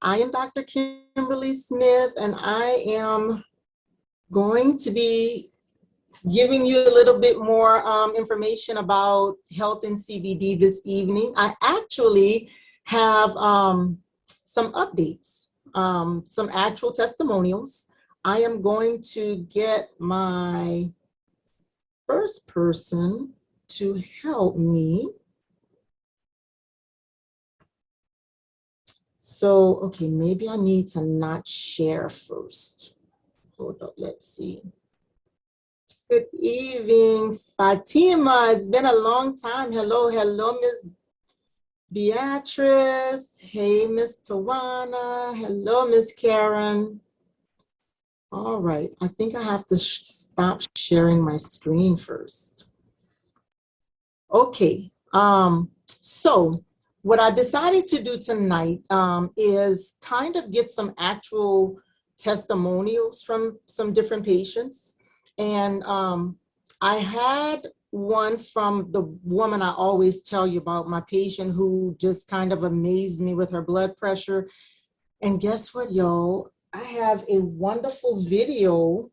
I am Dr. Kimberly Smith, and I am going to be giving you a little bit more information about health and CBD this evening. I actually have some updates, some actual testimonials. I am going to get my first person to help me. So, okay, maybe I need to not share first. Hold up, let's see. Good evening, Fatima. It's been a long time. Hello, Miss Beatrice. Hey, Miss Tawana. Hello, Miss Karen. All right, I think I have to stop sharing my screen first. Okay, so what I decided to do tonight is kind of get some actual testimonials from some different patients. And I had one from the woman I always tell you about, my patient who just kind of amazed me with her blood pressure. And guess what, y'all? I have a wonderful video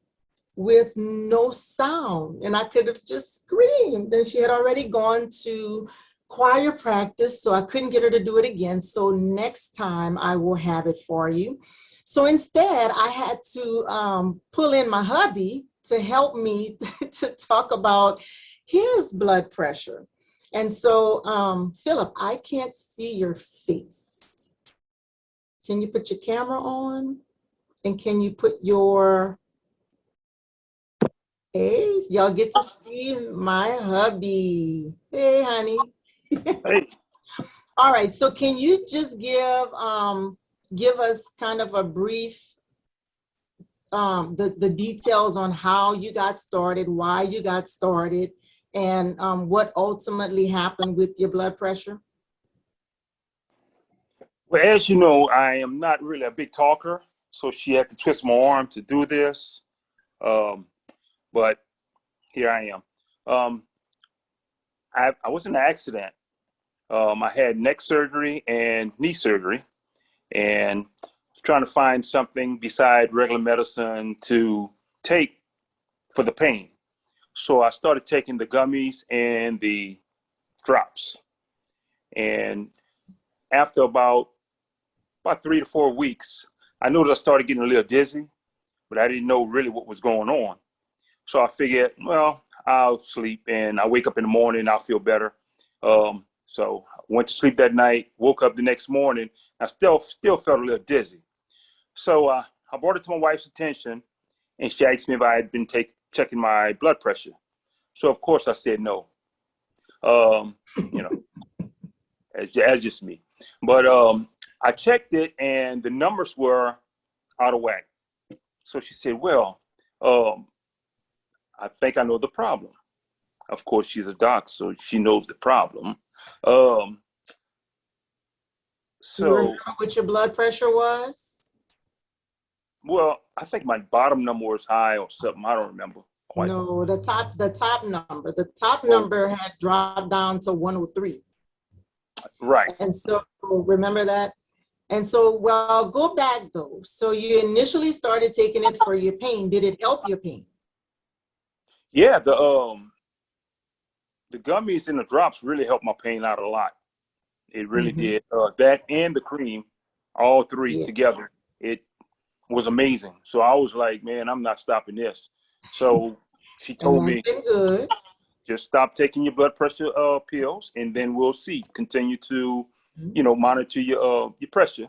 with no sound, and I could have just screamed. And she had already gone to choir practice, so I couldn't get her to do it again. So next time I will have it for you. So instead, I had to pull in my hubby to help me to talk about his blood pressure. And so, Philip, I can't see your face. Can you put your camera on? And can you put your, hey, y'all get to see my hubby. Hey, honey. Hey. All right, so can you just give us kind of a brief, the details on how you got started, why you got started, and what ultimately happened with your blood pressure? Well, as you know, I am not really a big talker, so she had to twist my arm to do this. But here I am. I was in an accident. I had neck surgery and knee surgery, and was trying to find something beside regular medicine to take for the pain. So I started taking the gummies and the drops. And after about 3 to 4 weeks, I noticed I started getting a little dizzy, but I didn't know really what was going on. So I figured, well, I'll sleep, and I wake up in the morning, I'll feel better. So I went to sleep that night, woke up the next morning, I still felt a little dizzy. So I brought it to my wife's attention, and she asked me if I had been checking my blood pressure. So of course I said no. You know, as just me. But I checked it, and the numbers were out of whack. So she said, well, I think I know the problem. Of course, she's a doc, so she knows the problem. Do you remember what your blood pressure was? Well, I think my bottom number was high or something. I don't remember quite. No, the top number. The top number had dropped down to 103. Right. And so remember that? And so, well, go back though. So you initially started taking it for your pain. Did it help your pain? Yeah, the gummies and the drops really helped my pain out a lot. It really did. That and the cream, all three together, it was amazing. So I was like, man, I'm not stopping this. So she told me, good. Just stop taking your blood pressure pills, and then we'll see. Continue to, monitor your pressure,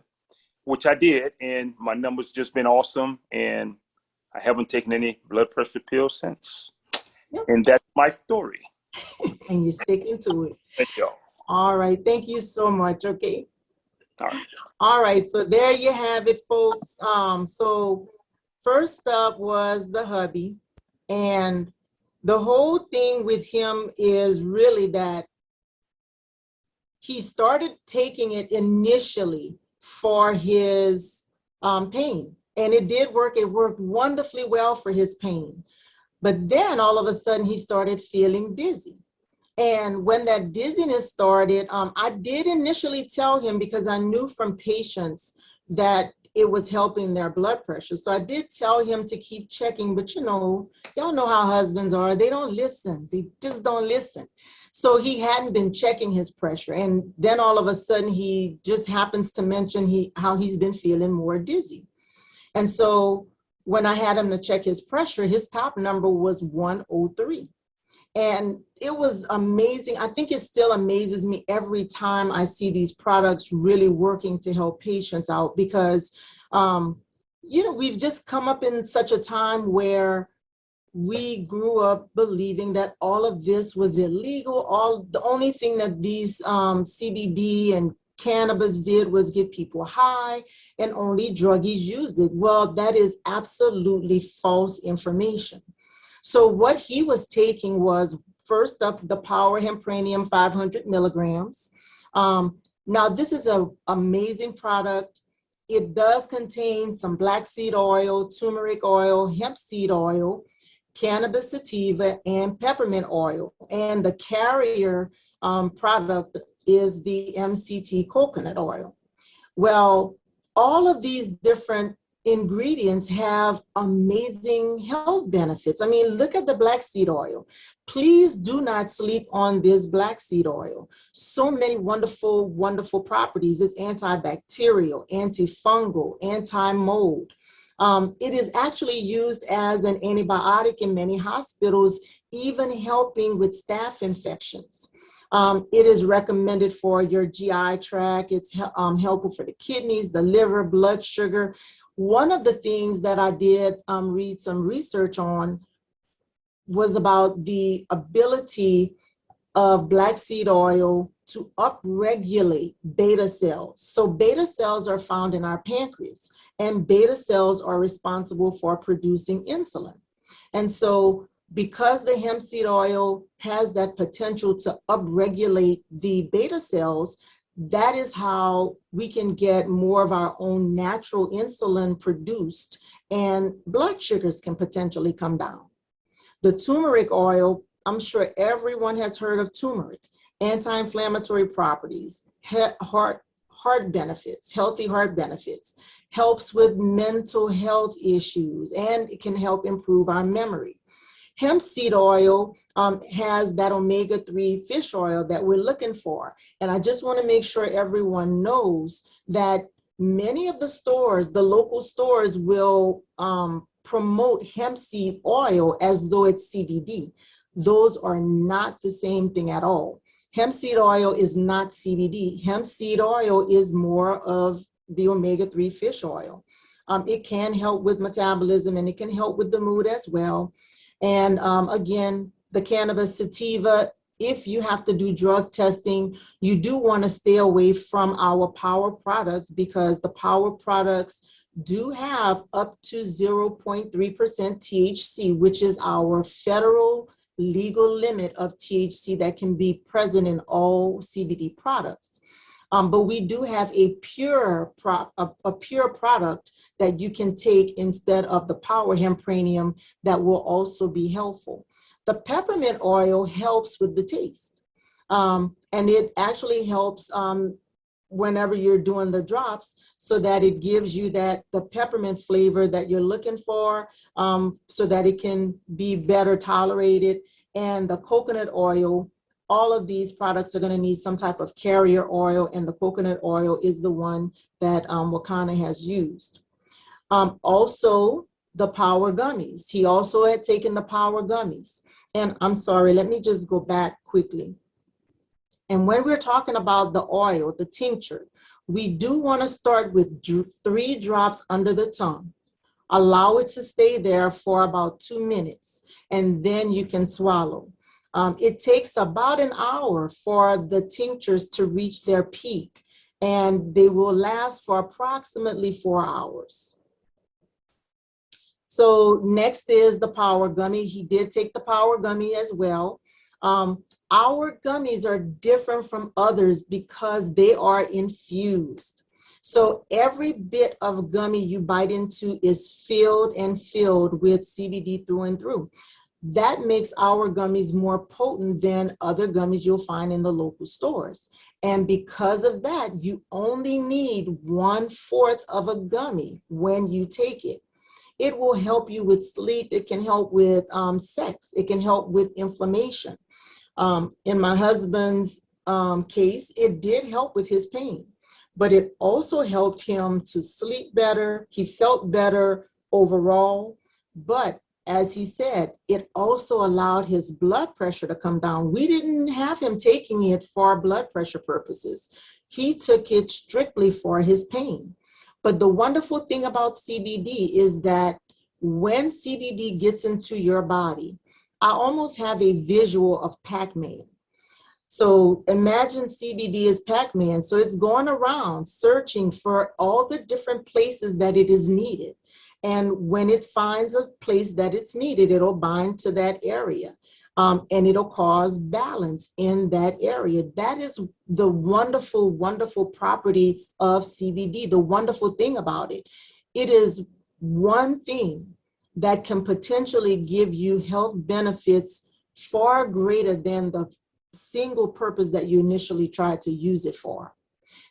which I did, and my numbers just been awesome. And I haven't taken any blood pressure pills since. And that's my story. And you're sticking to it. Thank you. All right. Thank you so much. Okay. All right. All right. So there you have it, folks. So first up was the hubby. And the whole thing with him is really that he started taking it initially for his pain. And it did work. It worked wonderfully well for his pain. But then all of a sudden he started feeling dizzy. And when that dizziness started, I did initially tell him, because I knew from patients, that it was helping their blood pressure. So I did tell him to keep checking, but y'all know how husbands are. They don't listen. They just don't listen. So he hadn't been checking his pressure. And then all of a sudden he just happens to mention how he's been feeling more dizzy. And so when I had him to check his pressure, his top number was 103. And it was amazing. I think it still amazes me every time I see these products really working to help patients out, because, we've just come up in such a time where we grew up believing that all of this was illegal. The only thing that these CBD and cannabis did was get people high, and only druggies used it. Well, that is absolutely false information. So what he was taking was, first up, the Power Hempranium 500 milligrams. Now, this is an amazing product. It does contain some black seed oil, turmeric oil, hemp seed oil, cannabis sativa, and peppermint oil. And the carrier product is the MCT coconut oil. Well, all of these different ingredients have amazing health benefits. I mean, look at the black seed oil. Please do not sleep on this black seed oil. So many wonderful, wonderful properties. It's antibacterial, antifungal, anti-mold. It is actually used as an antibiotic in many hospitals, even helping with staph infections. It is recommended for your GI tract. It's helpful for the kidneys, the liver, blood sugar. One of the things that I did read some research on was about the ability of black seed oil to upregulate beta cells. So beta cells are found in our pancreas, and beta cells are responsible for producing insulin. And so because the hemp seed oil has that potential to upregulate the beta cells, that is how we can get more of our own natural insulin produced, and blood sugars can potentially come down. The turmeric oil, I'm sure everyone has heard of turmeric. Anti-inflammatory properties, heart benefits, healthy heart benefits, helps with mental health issues, and it can help improve our memory. Hemp seed oil has that omega-3 fish oil that we're looking for. And I just want to make sure everyone knows that many of the stores, the local stores, will promote hemp seed oil as though it's CBD. Those are not the same thing at all. Hemp seed oil is not CBD. Hemp seed oil is more of the omega-3 fish oil. It can help with metabolism, and it can help with the mood as well. And again, the cannabis sativa, if you have to do drug testing, you do want to stay away from our power products, because the power products do have up to 0.3% THC, which is our federal legal limit of THC that can be present in all CBD products. But we do have a pure product that you can take instead of the Power Hempranium that will also be helpful. The peppermint oil helps with the taste. And it actually helps whenever you're doing the drops, so that it gives you the peppermint flavor that you're looking for, so that it can be better tolerated. And the coconut oil, all of these products are going to need some type of carrier oil, and the coconut oil is the one that Wakana has used. Also, the Power Gummies. He also had taken the Power Gummies. And I'm sorry, let me just go back quickly. And when we're talking about the oil, the tincture, we do want to start with 3 drops under the tongue. Allow it to stay there for about 2 minutes, and then you can swallow. It takes about an hour for the tinctures to reach their peak, and they will last for approximately 4 hours. So next is the Power Gummy. He did take the Power Gummy as well. Our gummies are different from others because they are infused. So every bit of gummy you bite into is filled with CBD through and through. That makes our gummies more potent than other gummies you'll find in the local stores. And because of that, you only need 1/4 of a gummy when you take it. It will help you with sleep. It can help with sex. It can help with inflammation. In my husband's case, it did help with his pain, but it also helped him to sleep better. He felt better overall. But as he said, it also allowed his blood pressure to come down. We didn't have him taking it for blood pressure purposes. He took it strictly for his pain. But the wonderful thing about CBD is that when CBD gets into your body, I almost have a visual of Pac-Man. So imagine CBD is Pac-Man. So it's going around searching for all the different places that it is needed. And when it finds a place that it's needed, it'll bind to that area. And it'll cause balance in that area. That is the wonderful, wonderful property of CBD. The wonderful thing about it, it is one thing that can potentially give you health benefits far greater than the single purpose that you initially tried to use it for.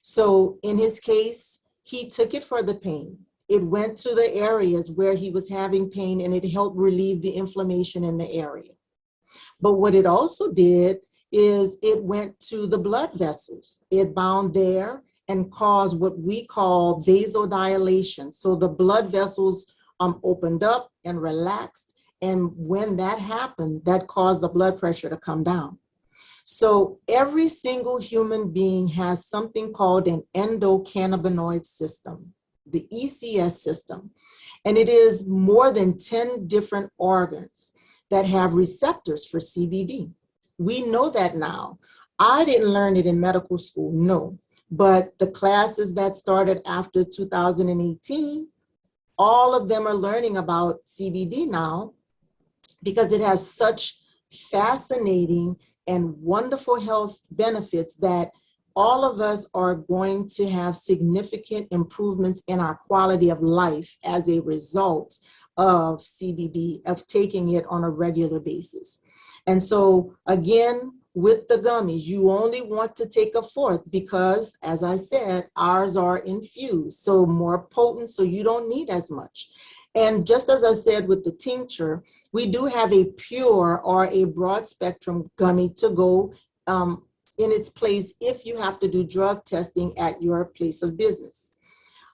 So in his case, he took it for the pain. It went to the areas where he was having pain, and it helped relieve the inflammation in the area. But what it also did is it went to the blood vessels. It bound there and caused what we call vasodilation. So the blood vessels opened up and relaxed. And when that happened, that caused the blood pressure to come down. So every single human being has something called an endocannabinoid system, the ECS system. And it is more than 10 different organs that have receptors for CBD. We know that now. I didn't learn it in medical school, no. But the classes that started after 2018, all of them are learning about CBD now because it has such fascinating and wonderful health benefits that all of us are going to have significant improvements in our quality of life as a result of CBD, of taking it on a regular basis. And so again, with the gummies, you only want to take 1/4 because, as I said, ours are infused, so more potent, so you don't need as much. And just as I said with the tincture, we do have a pure or a broad spectrum gummy to go in its place if you have to do drug testing at your place of business.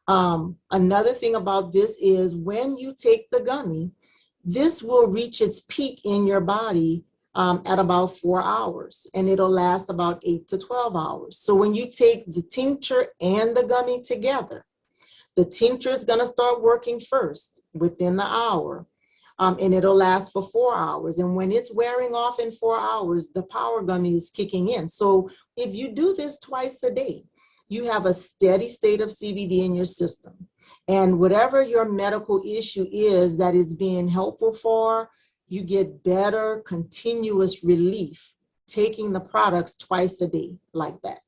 Another thing about this is when you take the gummy, this will reach its peak in your body at about 4 hours, and it'll last about 8 to 12 hours. So when you take the tincture and the gummy together, the tincture is going to start working first within the hour, and it'll last for 4 hours. And when it's wearing off in 4 hours, the power gummy is kicking in. So if you do this twice a day, you have a steady state of CBD in your system. And whatever your medical issue is that it's being helpful for, you get better continuous relief taking the products twice a day like that.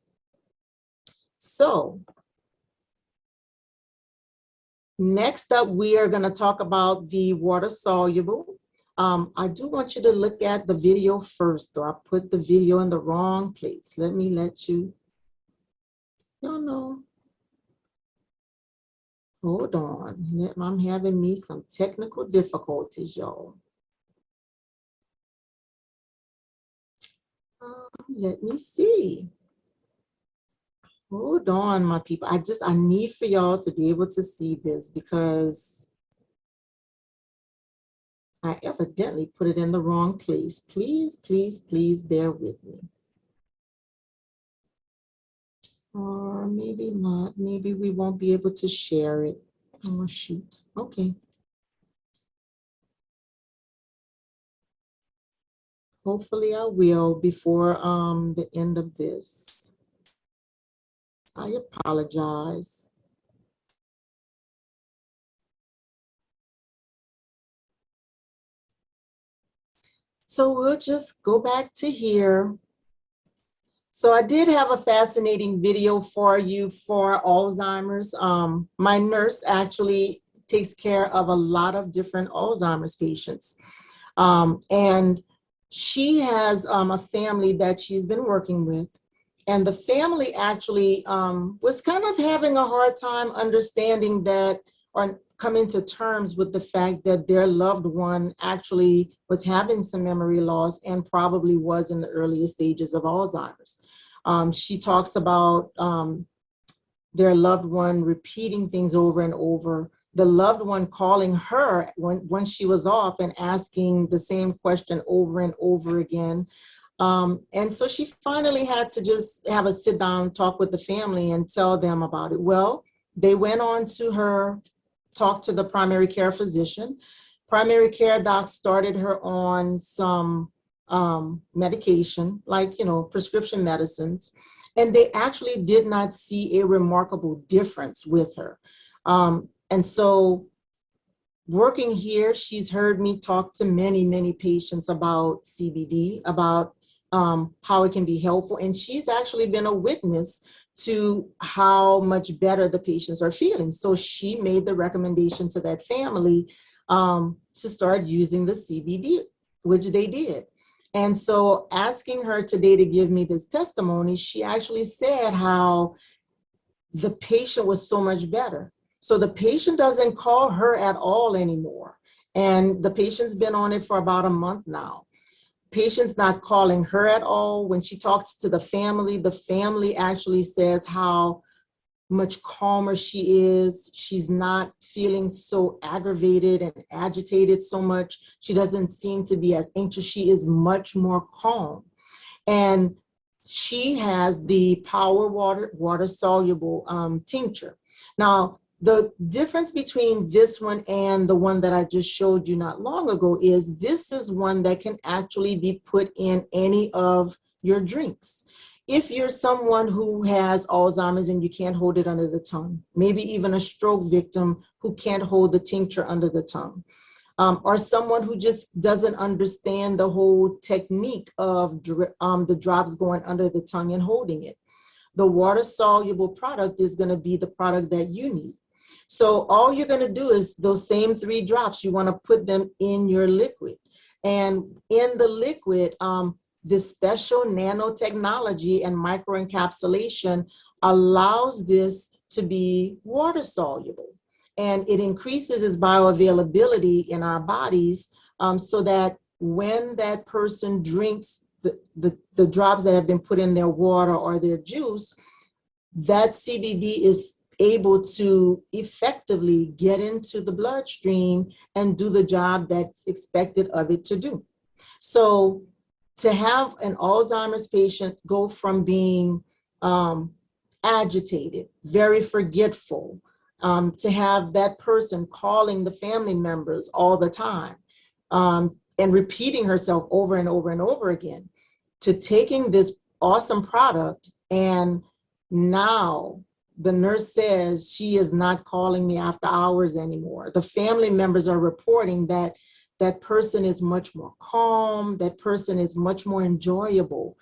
So next up, we are going to talk about the water soluble. I do want you to look at the video first, though. I put the video in the wrong place. Let me let you. No. Hold on. I'm having me some technical difficulties, y'all. Let me see. Hold on, my people. I need for y'all to be able to see this because I evidently put it in the wrong place. Please, please, please bear with me. Or maybe not. Maybe we won't be able to share it. Oh, shoot. Okay. Hopefully I will before the end of this. I apologize. So we'll just go back to here. So I did have a fascinating video for you for Alzheimer's. My nurse actually takes care of a lot of different Alzheimer's patients. And she has a family that she's been working with. And the family actually was kind of having a hard time understanding that, or coming to terms with the fact that their loved one actually was having some memory loss and probably was in the earliest stages of Alzheimer's. She talks about their loved one repeating things over and over, the loved one calling her when she was off and asking the same question over and over again. And so she finally had to just have a sit down talk with the family and tell them about it. Well, they went on to her, talked to the primary care physician. Primary care doc started her on some medication, like, prescription medicines. And they actually did not see a remarkable difference with her. And so working here, she's heard me talk to many, many patients about CBD, about how it can be helpful. And she's actually been a witness to how much better the patients are feeling. So she made the recommendation to that family to start using the CBD, which they did. And so asking her today to give me this testimony, she actually said how the patient was so much better. So the patient doesn't call her at all anymore. And the patient's been on it for about a month now. Patient's not calling her at all. When she talks to the family actually says how much calmer she is. She's not feeling so aggravated and agitated so much. She doesn't seem to be as anxious. She is much more calm. And she has the power water soluble tincture. Now, the difference between this one and the one that I just showed you not long ago is this is one that can actually be put in any of your drinks. If you're someone who has Alzheimer's and you can't hold it under the tongue, maybe even a stroke victim who can't hold the tincture under the tongue, or someone who just doesn't understand the whole technique of the drops going under the tongue and holding it, the water-soluble product is going to be the product that you need. So all you're going to do is those same 3 drops, you want to put them in your liquid. And in the liquid, this special nanotechnology and microencapsulation allows this to be water soluble. And it increases its bioavailability in our bodies so that when that person drinks the drops that have been put in their water or their juice, that CBD is able to effectively get into the bloodstream and do the job that's expected of it to do. So to have an Alzheimer's patient go from being agitated, very forgetful, to have that person calling the family members all the time and repeating herself over and over and over again, to taking this awesome product and now the nurse says she is not calling me after hours anymore. The family members are reporting that that person is much more calm, that person is much more enjoyable.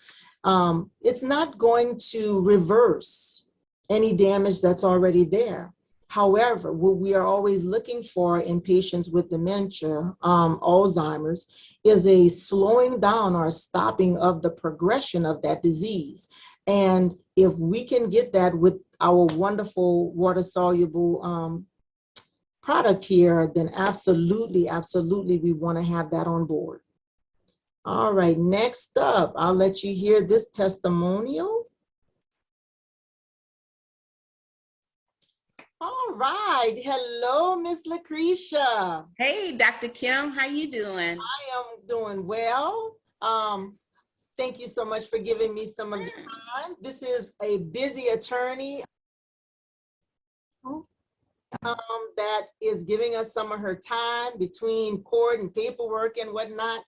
It's not going to reverse any damage that's already there. However, what we are always looking for in patients with dementia, Alzheimer's, is a slowing down or stopping of the progression of that disease. And if we can get that with our wonderful water-soluble product here, then absolutely, absolutely, we want to have that on board. All right, next up, I'll let you hear this testimonial. All right, hello, Miss Lucretia. Hey, Dr. Kim, how you doing? I am doing well. Thank you so much for giving me some of your time. This is a busy attorney that is giving us some of her time between court and paperwork and whatnot.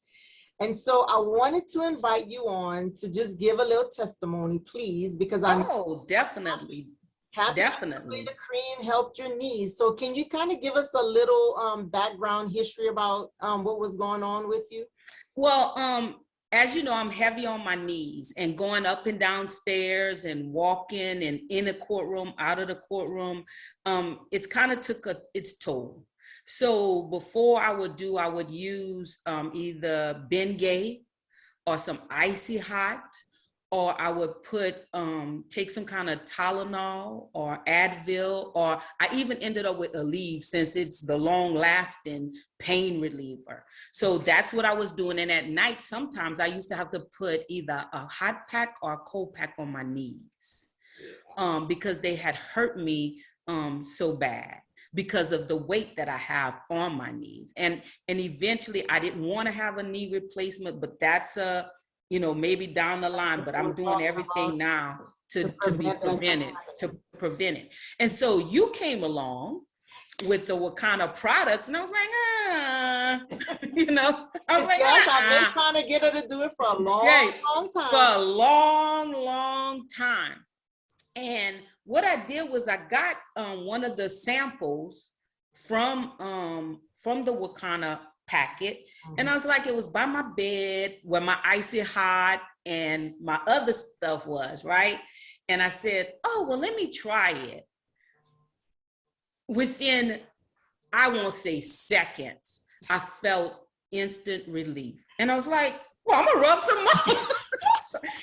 And so I wanted to invite you on to just give a little testimony, please, because I'm definitely. Definitely. The cream helped your knees. So can you kind of give us a little background history about what was going on with you? Well, as you know, I'm heavy on my knees and going up and down stairs and walking and in a courtroom, out of the courtroom. It's kind of took its toll. So before I would use either Bengay or some icy hot, or I would take some kind of Tylenol or Advil, or I even ended up with Aleve since it's the long lasting pain reliever. So that's what I was doing. And at night, sometimes I used to have to put either a hot pack or a cold pack on my knees because they had hurt me so bad because of the weight that I have on my knees. And eventually I didn't want to have a knee replacement, but that's maybe down the line, but I'm doing everything now to prevent it. And so you came along with the Wacom products, and I was like, I was like, yes, I've been trying to get her to do it for a long time. For a long time. And what I did was I got one of the samples from the Wacom packet, and I was like, it was by my bed where my icy hot and my other stuff was, right? And I said, oh, well, let me try it. Within, I won't say seconds, I felt instant relief. And I was like, well, I'm gonna rub some more.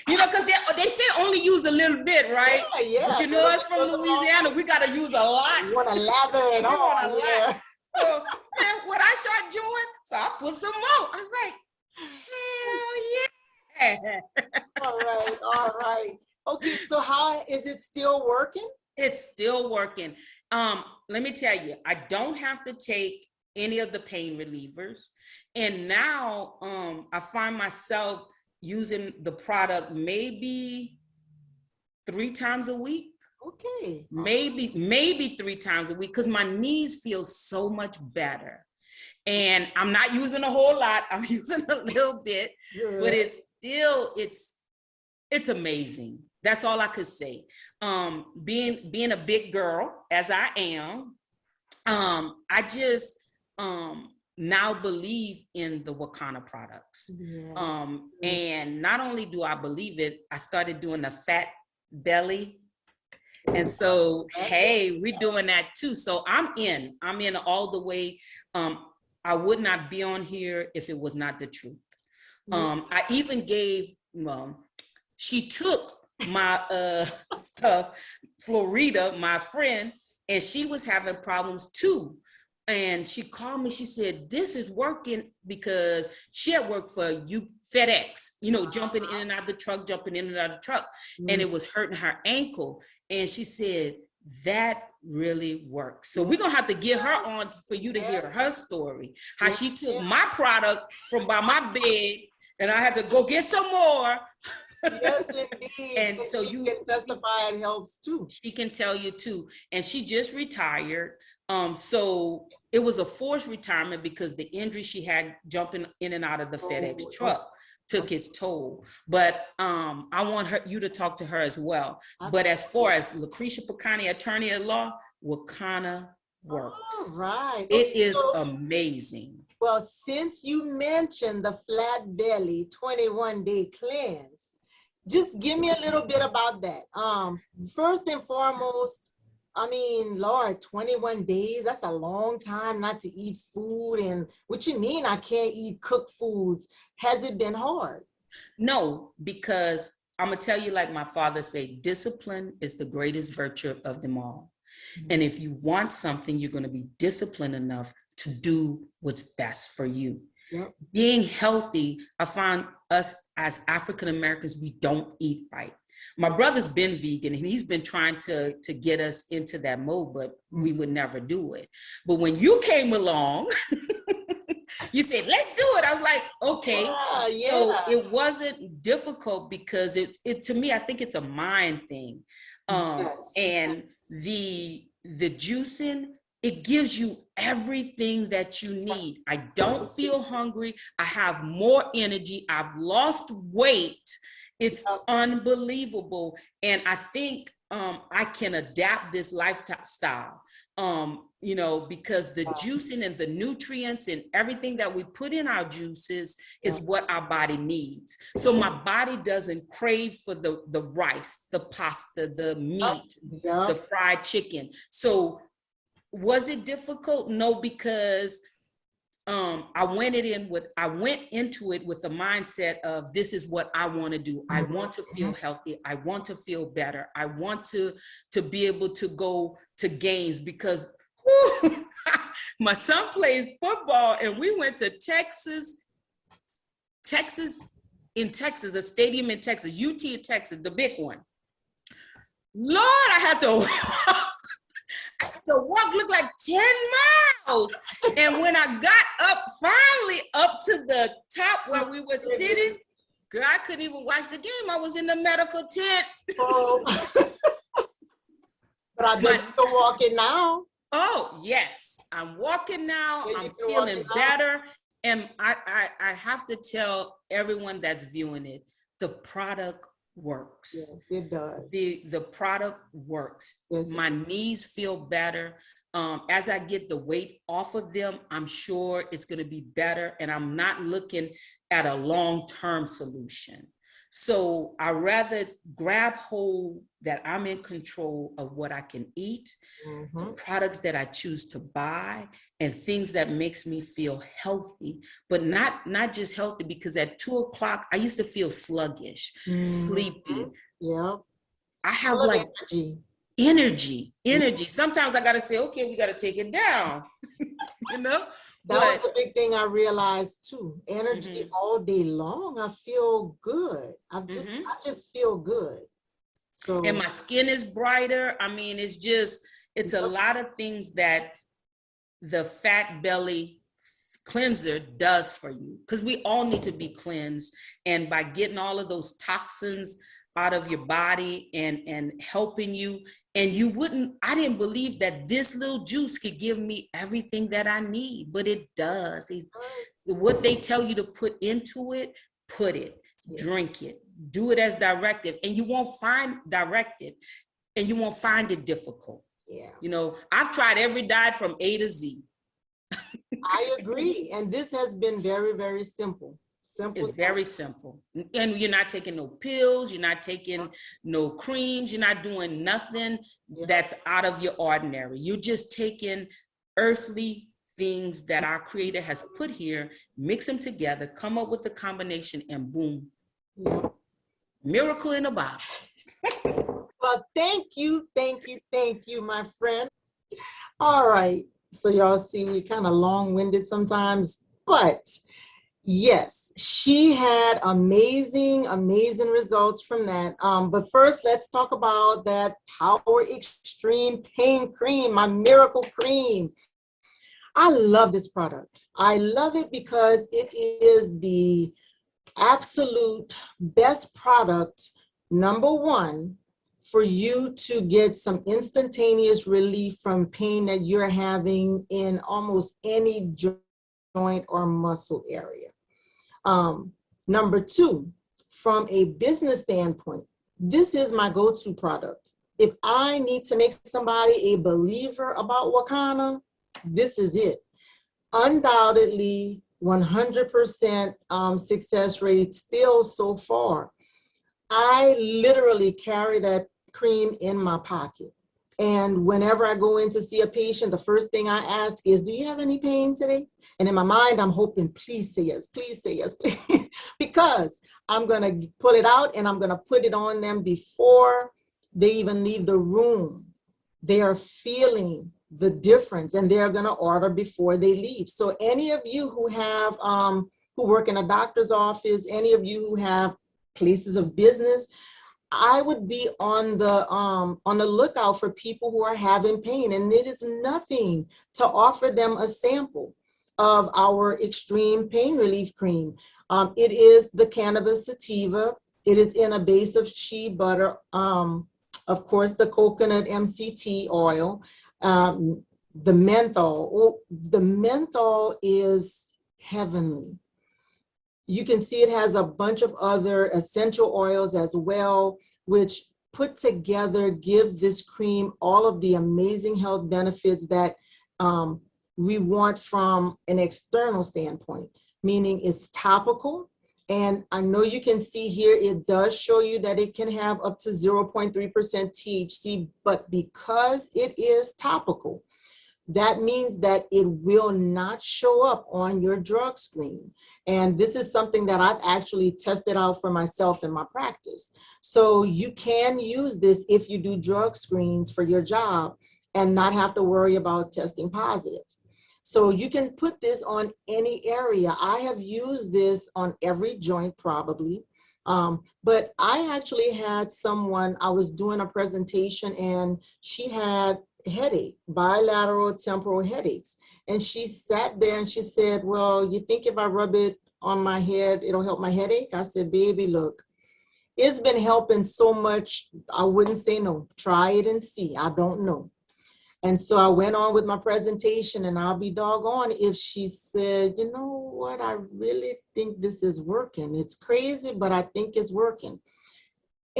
Because they say only use a little bit, right? Yeah. But us from Louisiana, we gotta use a lot. You wanna lather it on. Yeah. So what I started doing, so I put some more. I was like, hell yeah. All right. Okay, so how is it still working? It's still working. Let me tell you, I don't have to take any of the pain relievers. And now I find myself using the product maybe 3 times a week. Okay. Maybe 3 times a week, because my knees feel so much better. And I'm not using a whole lot. I'm using a little bit, but it's still, it's amazing. That's all I could say. Being a big girl as I am, I just now believe in the Wacom products. Yeah. And not only do I believe it, I started doing the fat belly. And so, hey, we're doing that too. So I'm in all the way. I would not be on here if it was not the truth. I even gave, she took my stuff, Florida, my friend, and she was having problems too. And she called me, she said, this is working, because she had worked for FedEx, jumping in and out of the truck, and it was hurting her ankle. And she said, that really works. So we're gonna have to get her on for you to hear her story, how she took my product from by my bed, and I had to go get some more. Yes, indeed. And so you can testify, it helps too. She can tell you too. And she just retired. So it was a forced retirement because the injury she had jumping in and out of the FedEx truck took its toll. But I want you to talk to her as well. But as far as Lucretia Picani, attorney at law, Wacom works. All right. It is amazing. Well, since you mentioned the flat belly 21-day cleanse, just give me a little bit about that. First and foremost, I mean, Lord, 21 days, that's a long time not to eat food. And what you mean I can't eat cooked foods? Has it been hard? No, because I'm gonna tell you, like my father said, discipline is the greatest virtue of them all. And if you want something, you're gonna be disciplined enough to do what's best for you. Yep. Being healthy, I find us as African Americans, we don't eat right. My brother's been vegan and he's been trying to get us into that mode, but we would never do it. But when you came along, you said, let's do it. I was like, okay. Yeah. So it wasn't difficult because it to me, I think it's a mind thing. And the juicing, it gives you everything that you need. I don't feel hungry. I have more energy. I've lost weight. It's unbelievable. And I think I can adapt this lifestyle, because the juicing and the nutrients and everything that we put in our juices is what our body needs. So my body doesn't crave for the rice, the pasta, the meat, the fried chicken. So Was it difficult? No, because I went into it with the mindset of this is what I want to do. I want to feel healthy. I want to feel better. I want to be able to go to games because whew, my son plays football and we went to Texas, a stadium in Texas, UT in Texas, the big one. Lord, I had to walk, look like 10 miles. And when I got up, finally up to the top where we were sitting, girl, I couldn't even watch the game. I was in the medical tent. Oh. But I bet you're walking now. Oh, yes. I'm walking now. Yeah, I'm feeling better. And I have to tell everyone that's viewing it, the product works. Yes, it does. The product works. Yes, my knees feel better. As I get the weight off of them, I'm sure it's going to be better. And I'm not looking at a long-term solution. So I rather grab hold that I'm in control of what I can eat, the products that I choose to buy, and things that makes me feel healthy, but not just healthy, because at 2 o'clock, I used to feel sluggish, sleepy. Yeah. I have like energy. Sometimes I got to say, okay, we got to take it down, you know? That was a big thing I realized too. Energy all day long. I feel good. I just feel good. So, and my skin is brighter. I mean, it's a lot of things that the Fat Belly cleanser does for you, because we all need to be cleansed. And by getting all of those toxins out of your body and helping you, and I didn't believe that this little juice could give me everything that I need, but it does. What they tell you to put into it, put it, drink it, do it as directed, and you won't find it difficult. Yeah. You know, I've tried every diet from A to Z. I agree. And this has been very, very simple. It's very simple. And you're not taking no pills, you're not taking no creams, you're not doing nothing that's out of your ordinary. You're just taking earthly things that our Creator has put here, mix them together, come up with the combination, and boom. Yeah. Miracle in a bottle. Well, thank you, my friend. All right. So y'all see, we kind of long-winded sometimes, but yes, she had amazing results from that. But first, let's talk about that Power Extreme Pain Cream, my miracle cream. I love this product. I love it because it is the absolute best product, number one, for you to get some instantaneous relief from pain that you're having in almost any joint or muscle area. Number two, from a business standpoint, this is my go-to product. If I need to make somebody a believer about Wakana, this is it. Undoubtedly, 100% success rate still so far. I literally carry that cream in my pocket. And whenever I go in to see a patient, the first thing I ask is, do you have any pain today? And in my mind, I'm hoping, please say yes, please say yes, please. Because I'm going to pull it out and I'm going to put it on them before they even leave the room. They are feeling the difference and they're going to order before they leave. So any of you who have, who work in a doctor's office, any of you who have places of business, I would be on the lookout for people who are having pain, and it is nothing to offer them a sample of our extreme pain relief cream. It is the cannabis sativa. It is in a base of shea butter. Of course, the coconut MCT oil, the menthol. Oh, the menthol is heavenly. You can see it has a bunch of other essential oils as well, which put together gives this cream all of the amazing health benefits that we want from an external standpoint, meaning it's topical. And I know you can see here, it does show you that it can have up to 0.3% THC, but because it is topical, that means that it will not show up on your drug screen. And this is something that I've actually tested out for myself in my practice. So you can use this if you do drug screens for your job and not have to worry about testing positive. So you can put this on any area. I have used this on every joint probably. But I actually had someone, I was doing a presentation and she had headache, bilateral temporal headaches. And she sat there and she said, well, you think if I rub it on my head, it'll help my headache? I said, baby, look, it's been helping so much. I wouldn't say no. Try it and see. I don't know. And so I went on with my presentation, and I'll be doggone if she said, you know what, I really think this is working. It's crazy, but I think it's working.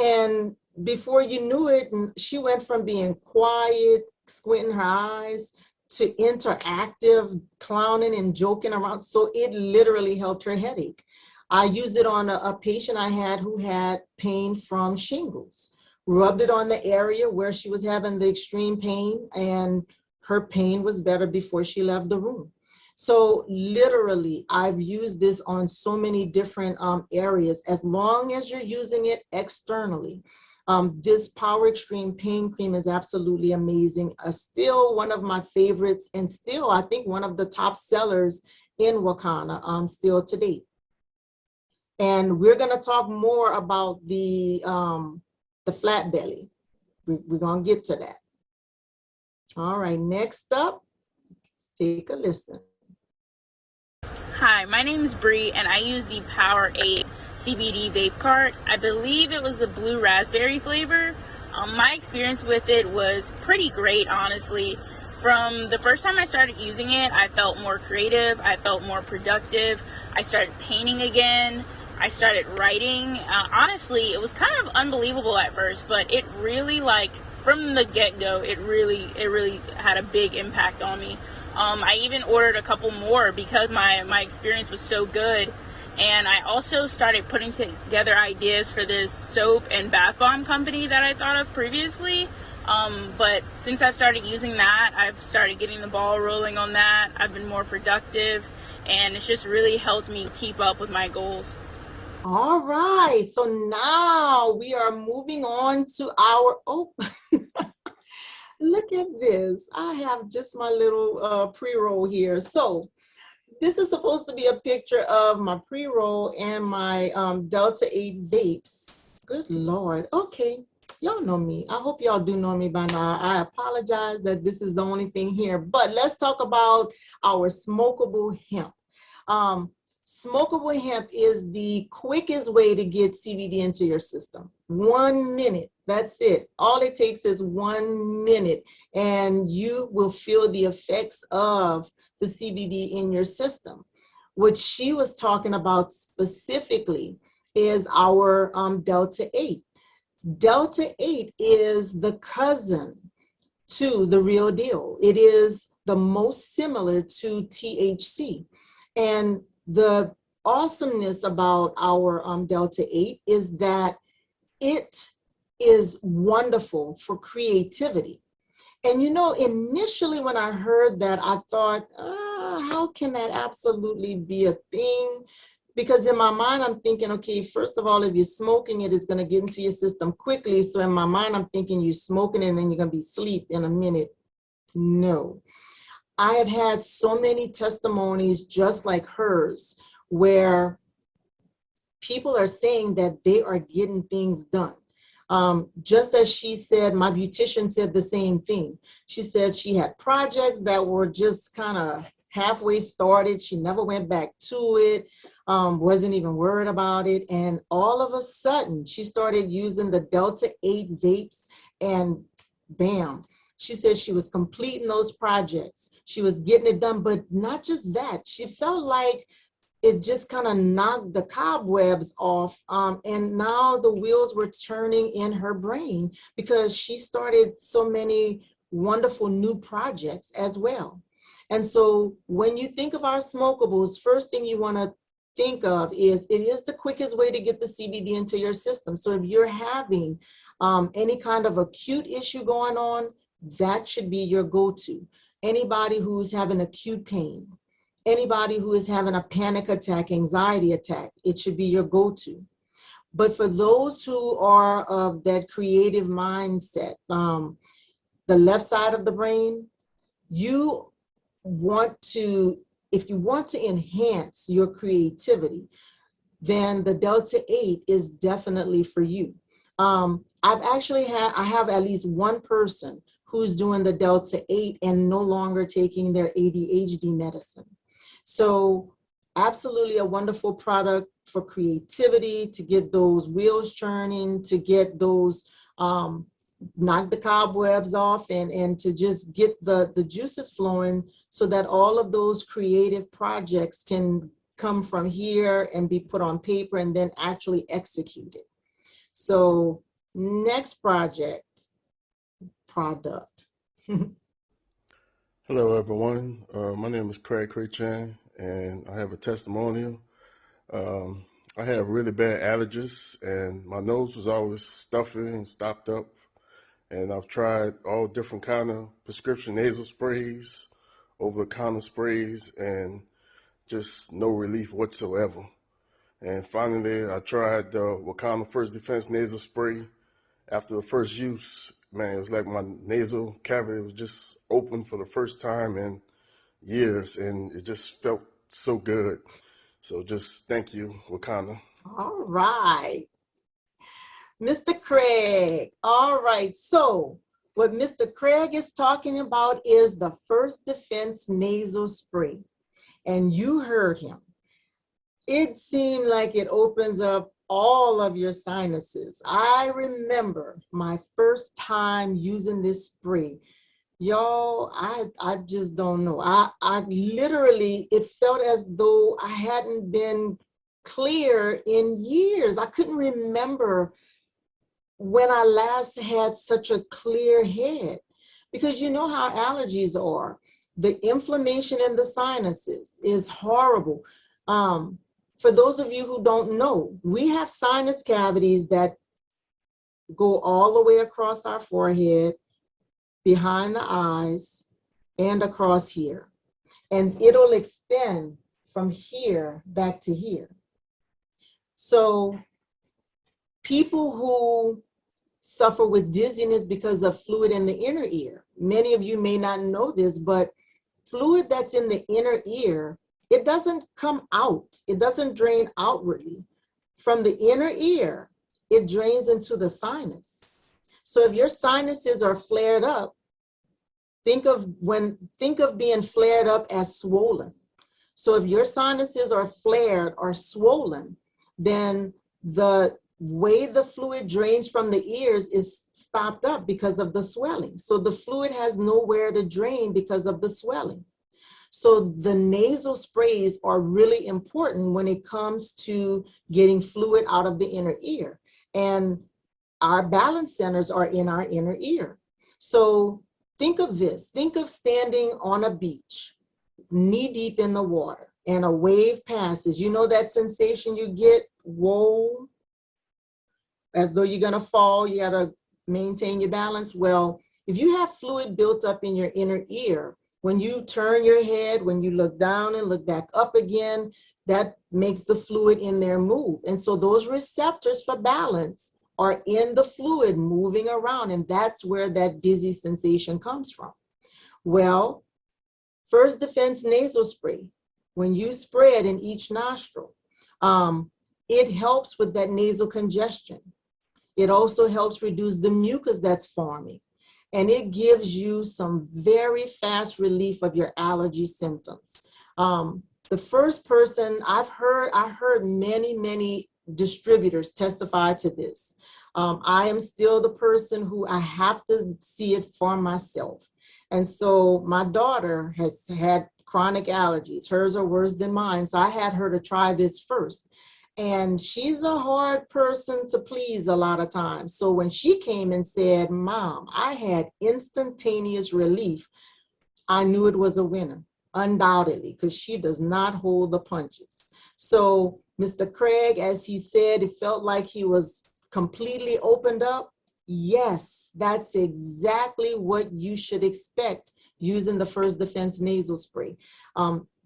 And before you knew it, she went from being quiet, squinting her eyes, to interactive, clowning and joking around. So it literally helped her headache. I used it on a patient I had who had pain from shingles. Rubbed it on the area where she was having the extreme pain, and her pain was better before she left the room. So literally, I've used this on so many different areas, as long as you're using it externally. This Power Extreme Pain Cream is absolutely amazing. Still one of my favorites, and still, I think, one of the top sellers in Wakana still to date. And we're gonna talk more about the flat belly. We're gonna get to that. All right, next up, let's take a listen. Hi, my name is Bree, and I use the Power 8 CBD vape cart. I believe it was the blue raspberry flavor. My experience with it was pretty great, honestly. From the first time I started using it, I felt more creative, I felt more productive, I started painting again, I started writing. Honestly, it was kind of unbelievable at first, but it really, like, from the get-go, it really had a big impact on me. I even ordered a couple more because my experience was so good. And I also started putting together ideas for this soap and bath bomb company that I thought of previously. But since I've started using that, I've started getting the ball rolling on that. I've been more productive, and it's just really helped me keep up with my goals. All right, so now we are moving on to our, look at this. I have just my little pre-roll here. So this is supposed to be a picture of my pre-roll and my Delta 8 vapes. Good Lord. Okay, y'all know me. I hope y'all do know me by now. I apologize that this is the only thing here, but let's talk about our smokable hemp. Smokable hemp is the quickest way to get CBD into your system. 1 minute, that's it. All it takes is 1 minute, and you will feel the effects of the CBD in your system. What she was talking about specifically is our Delta 8. Delta 8 is the cousin to the real deal. It is the most similar to THC. And the awesomeness about our Delta 8 is that it is wonderful for creativity. And you know, initially when I heard that, I thought, how can that absolutely be a thing? Because in my mind, I'm thinking, okay, first of all, if you're smoking it, it's going to get into your system quickly. So in my mind, I'm thinking you're smoking it and then you're going to be asleep in a minute. No. I have had so many testimonies just like hers where people are saying that they are getting things done. Just as she said, my beautician said the same thing. She said she had projects that were just kind of halfway started. She never went back to it, wasn't even worried about it. And all of a sudden, she started using the Delta 8 vapes, and bam. She said she was completing those projects. She was getting it done, but not just that. She felt like it just kind of knocked the cobwebs off. And now the wheels were turning in her brain because she started so many wonderful new projects as well. And so when you think of our smokables, first thing you want to think of is it is the quickest way to get the CBD into your system. So if you're having any kind of acute issue going on, that should be your go-to. anybody who's having acute pain, anybody who is having a panic attack, anxiety attack, it should be your go-to. But for those who are of that creative mindset, the left side of the brain, you want to, if you want to enhance your creativity, then the Delta 8 is definitely for you. I have at least one person who's doing the Delta 8 and no longer taking their ADHD medicine. So absolutely a wonderful product for creativity, to get those wheels churning, to get those, knock the cobwebs off, and to just get the juices flowing so that all of those creative projects can come from here and be put on paper and then actually executed. So next product. Hello, everyone. My name is Craig Chan, and I have a testimonial. I have really bad allergies, and my nose was always stuffy and stopped up. And I've tried all different kind of prescription nasal sprays, over-the-counter sprays, and just no relief whatsoever. And finally, I tried the Wacom First Defense nasal spray. After the first use, man, it was like my nasal cavity was just open for the first time in years, and it just felt so good. So just thank you, Wakanda. All right. Mr. Craig. All right. So what Mr. Craig is talking about is the First Defense nasal spray. And you heard him. It seemed like it opens up all of your sinuses. I remember my first time using this spray. Y'all, I just don't know. I literally, it felt as though I hadn't been clear in years. I couldn't remember when I last had such a clear head, because you know how allergies are. The inflammation in the sinuses is horrible. For those of you who don't know, we have sinus cavities that go all the way across our forehead, behind the eyes, and across here. And it'll extend from here back to here. So people who suffer with dizziness because of fluid in the inner ear, many of you may not know this, but fluid that's in the inner ear, it doesn't come out. It doesn't drain outwardly. From the inner ear, it drains into the sinus. So if your sinuses are flared up, think of being flared up as swollen. So if your sinuses are flared or swollen, then the way the fluid drains from the ears is stopped up because of the swelling. So the fluid has nowhere to drain because of the swelling. So the nasal sprays are really important when it comes to getting fluid out of the inner ear. And our balance centers are in our inner ear. So think of this. Think of standing on a beach, knee deep in the water, and a wave passes. You know that sensation you get? Whoa, as though you're gonna fall, you gotta maintain your balance. Well, if you have fluid built up in your inner ear, when you turn your head, when you look down and look back up again, that makes the fluid in there move. And so those receptors for balance are in the fluid moving around, and that's where that dizzy sensation comes from. Well, First Defense nasal spray, when you spray it in each nostril, it helps with that nasal congestion. It also helps reduce the mucus that's forming, and it gives you some very fast relief of your allergy symptoms. The first person I heard many distributors testify to this. I am still the person who I have to see it for myself. And so my daughter has had chronic allergies. Hers are worse than mine. So I had her to try this first. And she's a hard person to please a lot of times. So when she came and said, "Mom, I had instantaneous relief," I knew it was a winner, undoubtedly, because she does not hold the punches. So Mr. Craig, as he said, it felt like he was completely opened up. Yes, that's exactly what you should expect using the First Defense nasal spray.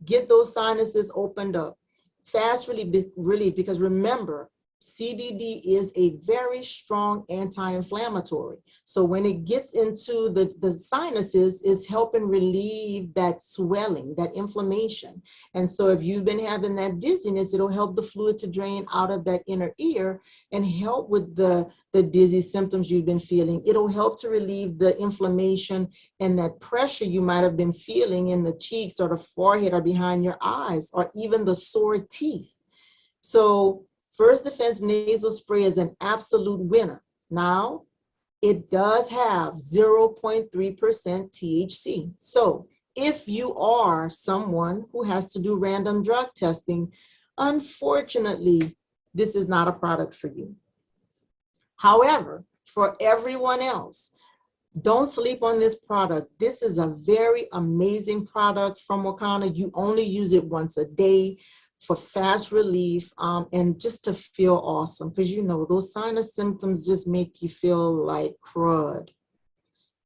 Get those sinuses opened up. Fast relief, because remember, CBD is a very strong anti-inflammatory. So when it gets into the sinuses, it's helping relieve that swelling, that inflammation. And so if you've been having that dizziness, it'll help the fluid to drain out of that inner ear and help with the dizzy symptoms you've been feeling. It'll help to relieve the inflammation and that pressure you might have been feeling in the cheeks or the forehead or behind your eyes, or even the sore teeth. So First Defense nasal spray is an absolute winner. Now, it does have 0.3% THC. So if you are someone who has to do random drug testing, unfortunately, this is not a product for you. However, for everyone else, don't sleep on this product. This is a very amazing product from Wacom. You only use it once a day for fast relief and just to feel awesome, because you know those sinus symptoms just make you feel like crud.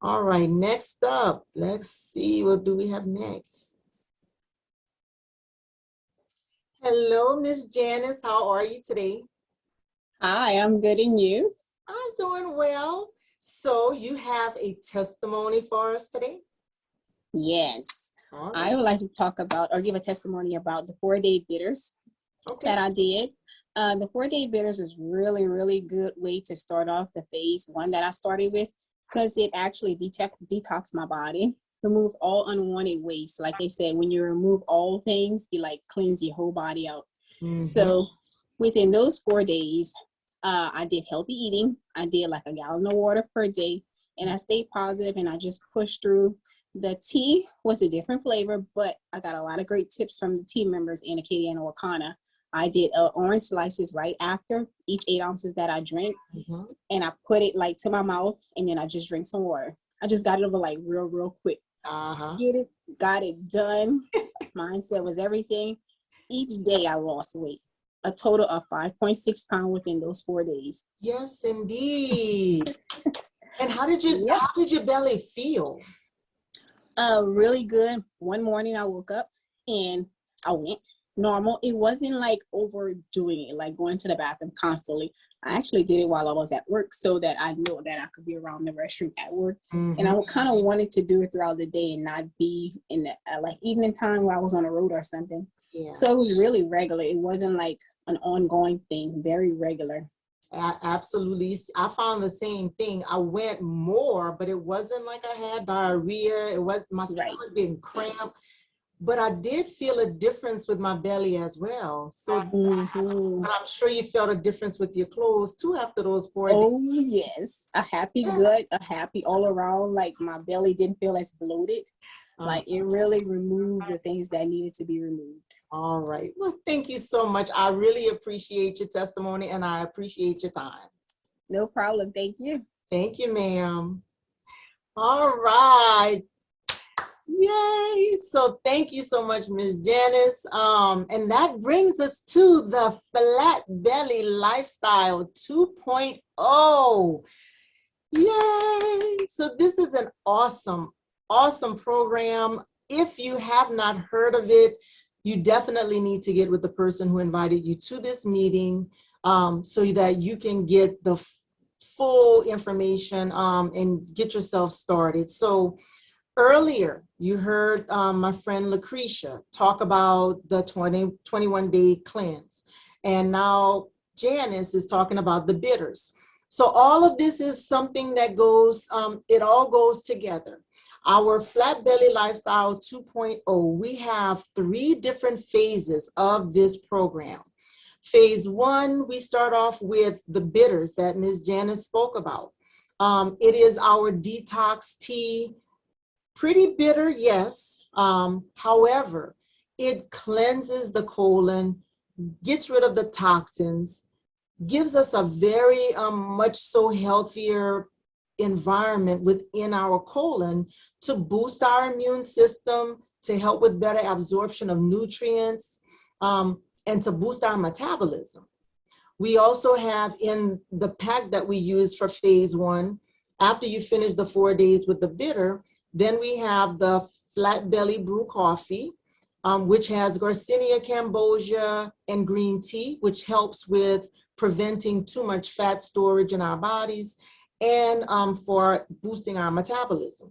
All right, next up, let's see, what do we have next? Hello, Miss Janice, how are you today? Hi, I'm good, and you? I'm doing well. So you have a testimony for us today? Yes. All I right. would like to talk about or give a testimony about the 4-day bitters Okay. that I did. The 4-day bitters is really good way to start off the phase 1 that I started with, because it actually detox my body, remove all unwanted waste. Like they said, when you remove all things, you like cleanse your whole body out. Mhm. So within those 4 days, I did healthy eating. I did like a gallon of water per day, and I stayed positive, and I just pushed through. The tea was a different flavor, but I got a lot of great tips from the team members in Acadia and Wakana. I did orange slices right after each 8 ounces that I drank, and I put it like to my mouth, and then I just drink some water. I just got it over like real quick. Got it done. Mindset was everything. Each day I lost weight, a total of 5.6 pounds within those 4 days. Yes, indeed. And how did your belly feel? Really good. One morning I woke up and I went normal. It wasn't like overdoing it, like going to the bathroom constantly. I actually did it while I was at work so that I know that I could be around the restroom at work. And I kind of wanted to do it throughout the day and not be in the like evening time where I was on the road or something. Yeah. So it was really regular. It wasn't like an ongoing thing, very regular. Absolutely. I found the same thing. I went more, but it wasn't like I had diarrhea. It was my stomach didn't cramp, but I did feel a difference with my belly as well. So I'm sure you felt a difference with your clothes too after those 4 days. Oh yes, a happy gut, a happy all around. Like my belly didn't feel as bloated. Like it really removed the things that needed to be removed. All right. Well, thank you so much. I really appreciate your testimony and I appreciate your time. No problem. Thank you. Thank you, ma'am. All right. Yay. So thank you so much, Ms. Janice. And that brings us to the Flat Belly Lifestyle 2.0. Yay. So this is an awesome program. If you have not heard of it, you definitely need to get with the person who invited you to this meeting so that you can get the full information and get yourself started. So earlier, you heard my friend Lucretia talk about the 21-day cleanse. And now Janice is talking about the bitters. So all of this is something that goes, it all goes together. Our Flat Belly Lifestyle 2.0, we have 3 different phases of this program. Phase 1, we start off with the bitters that Ms. Janice spoke about. It is our detox tea, pretty bitter, yes. However, it cleanses the colon, gets rid of the toxins, gives us a very much so healthier environment within our colon to boost our immune system, to help with better absorption of nutrients, and to boost our metabolism. We also have in the pack that we use for phase 1, after you finish the 4 days with the bitter, Then we have the Flat Belly Brew Coffee, which has Garcinia cambogia and green tea, which helps with preventing too much fat storage in our bodies and for boosting our metabolism.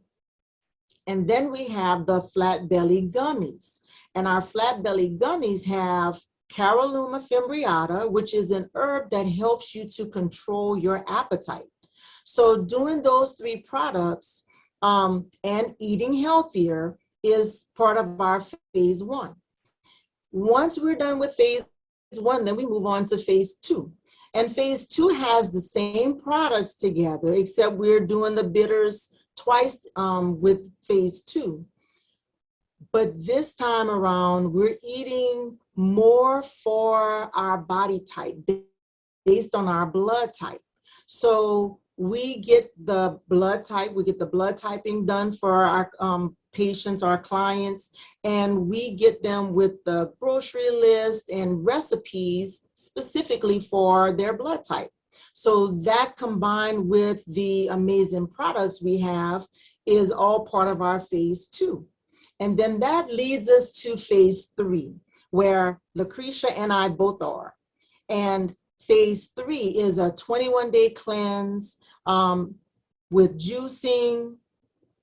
And then we have the Flat Belly Gummies. And our Flat Belly Gummies have Caralluma fimbriata, which is an herb that helps you to control your appetite. So doing those 3 products and eating healthier is part of our phase 1. Once we're done with phase 1, then we move on to phase 2. And phase 2 has the same products together, except we're doing the bitters twice with phase 2. But this time around, we're eating more for our body type based on our blood type. So we get the blood type, we get the blood typing done for our patients, our clients, and we get them with the grocery list and recipes specifically for their blood type. So that combined with the amazing products we have is all part of our phase 2. And then that leads us to phase 3, where Lucretia and I both are. And phase 3 is a 21-day cleanse with juicing,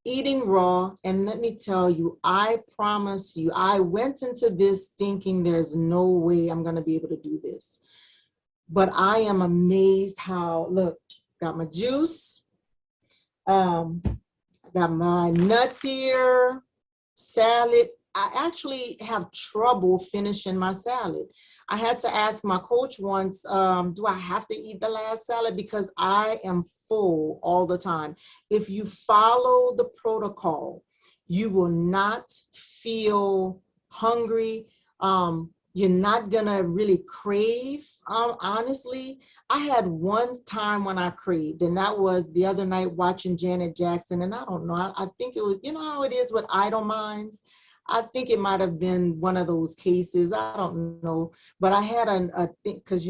eating raw. And let me tell you, I promise you, I went into this thinking there's no way I'm going to be able to do this. But I am amazed how, look, got my juice, I got my nuts here, salad. I actually have trouble finishing my salad. I had to ask my coach once, do I have to eat the last salad? Because I am full all the time. If you follow the protocol, you will not feel hungry. You're not gonna really crave, honestly. I had one time when I craved, and that was the other night watching Janet Jackson, and I don't know, I think it was, you know how it is with idle minds? I think it might have been one of those cases, I don't know, but I had a thing, because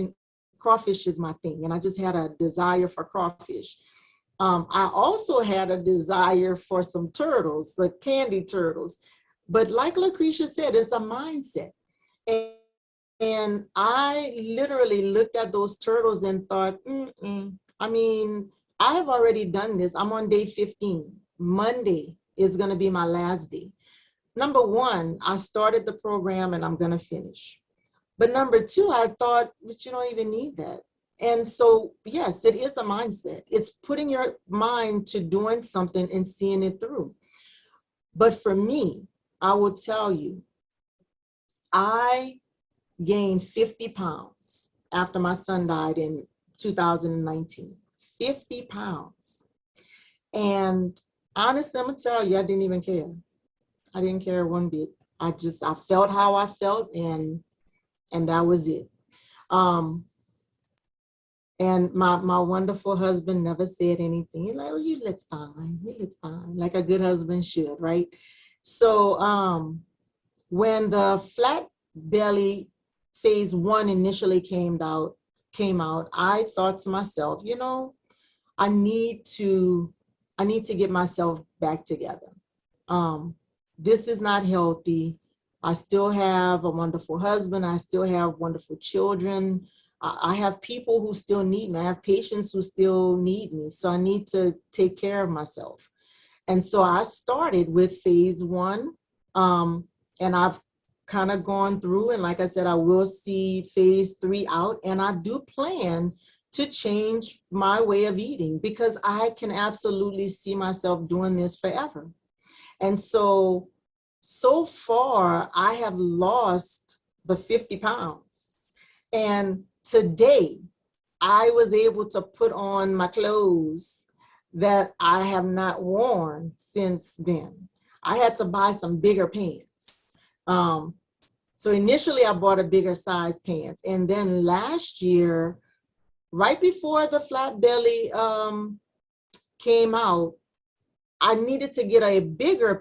crawfish is my thing, and I just had a desire for crawfish. I also had a desire for some turtles, the candy turtles, but like Lucretia said, it's a mindset. And I literally looked at those turtles and thought, I mean, I have already done this. I'm on day 15. Monday is going to be my last day. Number 1, I started the program and I'm going to finish. But number 2, I thought, but you don't even need that. And so, yes, it is a mindset. It's putting your mind to doing something and seeing it through. But for me, I will tell you, I gained 50 pounds after my son died in 2019. 50 pounds. And honestly, I'm gonna tell you, I didn't even care. I didn't care one bit. I felt how I felt, and that was it. And my wonderful husband never said anything. He's like, oh, you look fine, like a good husband should, right? So when the Flat Belly phase 1 initially came out, I thought to myself, you know, I need to get myself back together. This is not healthy. I still have a wonderful husband. I still have wonderful children. I have people who still need me. I have patients who still need me. So I need to take care of myself. And so I started with phase 1, and I've kind of gone through, and like I said, I will see phase 3 out, and I do plan to change my way of eating because I can absolutely see myself doing this forever. And so far I have lost the 50 pounds. And today I was able to put on my clothes that I have not worn since then. I had to buy some bigger pants. So initially I bought a bigger size pants. And then last year, right before the Flat Belly came out, I needed to get a bigger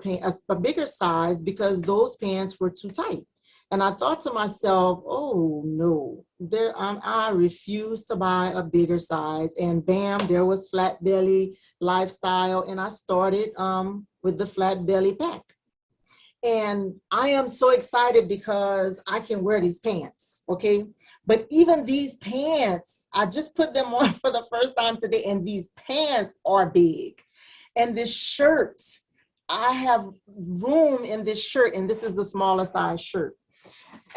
size because those pants were too tight. And I thought to myself, oh no, I refuse to buy a bigger size. And bam, there was Flat Belly Lifestyle. And I started with the flat belly pack. And I am so excited because I can wear these pants, okay? But even these pants, I just put them on for the first time today, and these pants are big. And this shirt, I have room in this shirt, and this is the smaller size shirt.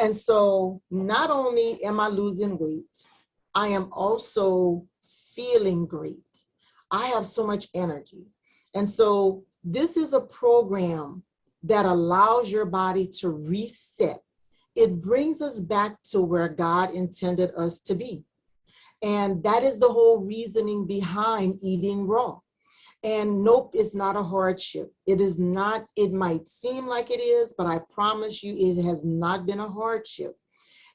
And so not only am I losing weight, I am also feeling great. I have so much energy. And so this is a program that allows your body to reset. It brings us back to where God intended us to be. And that is the whole reasoning behind eating raw. And nope, it's not a hardship. It is not, it might seem like it is, but I promise you it has not been a hardship.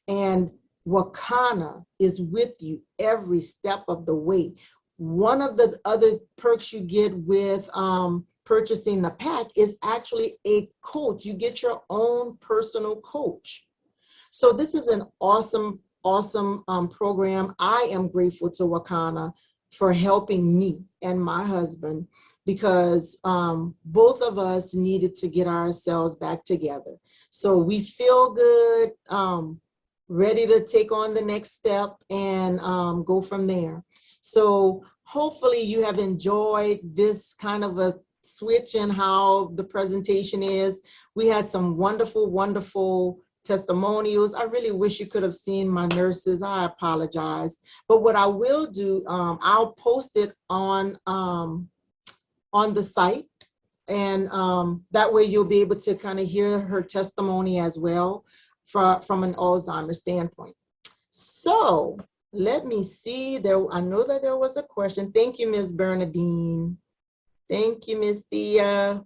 And Wakana is with you every step of the way. One of the other perks you get with purchasing the pack is actually a coach. You get your own personal coach. So this is an awesome program. I am grateful to Wakana for helping me and my husband, because both of us needed to get ourselves back together. So we feel good, ready to take on the next step and go from there. So hopefully you have enjoyed this kind of a switch in how the presentation is. We had some wonderful testimonials. I really wish you could have seen my nurses. I apologize. But what I will do, I'll post it on the site, and that way you'll be able to kind of hear her testimony as well from an Alzheimer's standpoint. So let me see there. I know that there was a question. Thank you, Ms. Bernadine. Thank you, Ms. Thea.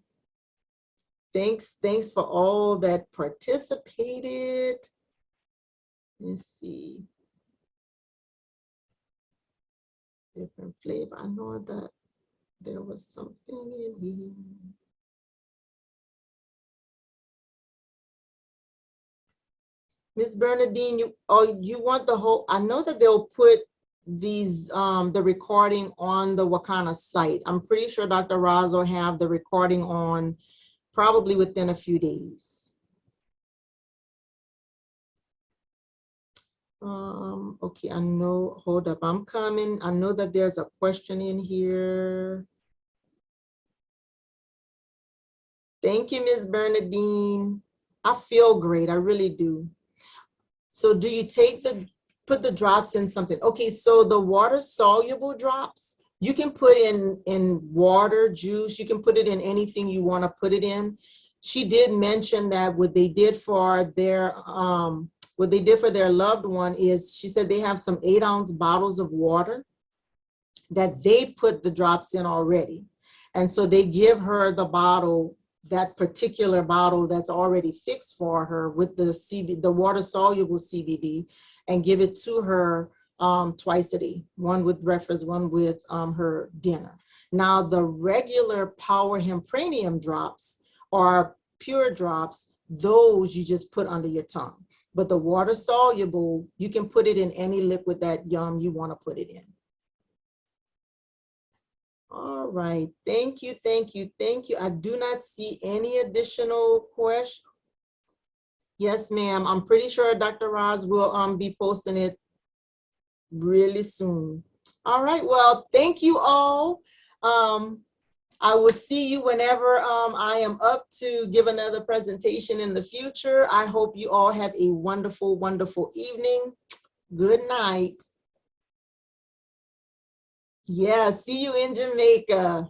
Thanks for all that participated. Let's see. Different flavor. I know that there was something in here. Ms. Bernadine, you want the whole, I know that they'll put these, the recording on the Wakana site. I'm pretty sure Dr. Roz will have the recording on probably within a few days. Okay, I know, hold up, I'm coming. I know that there's a question in here. Thank you, Ms. Bernadine. I feel great, I really do. So do you put the drops in something? Okay, so the water soluble drops, you can put in water, juice, you can put it in anything you want to put it in. She did mention that what they did for their loved one is, she said they have some 8-ounce bottles of water that they put the drops in already. And so they give her the bottle, that particular bottle that's already fixed for her with the water soluble CBD, and give it to her twice a day, one with breakfast, one with her dinner. Now the regular Power Hempranium drops are pure drops. Those you just put under your tongue. But the water soluble, you can put it in any liquid that you want to put it in. All right, thank you. I do not see any additional questions. Yes, ma'am. I'm pretty sure Dr. Roz will be posting it really soon. All right, well, thank you all. I will see you whenever I am up to give another presentation in the future. I hope you all have a wonderful evening. Good night. Yeah, see you in Jamaica.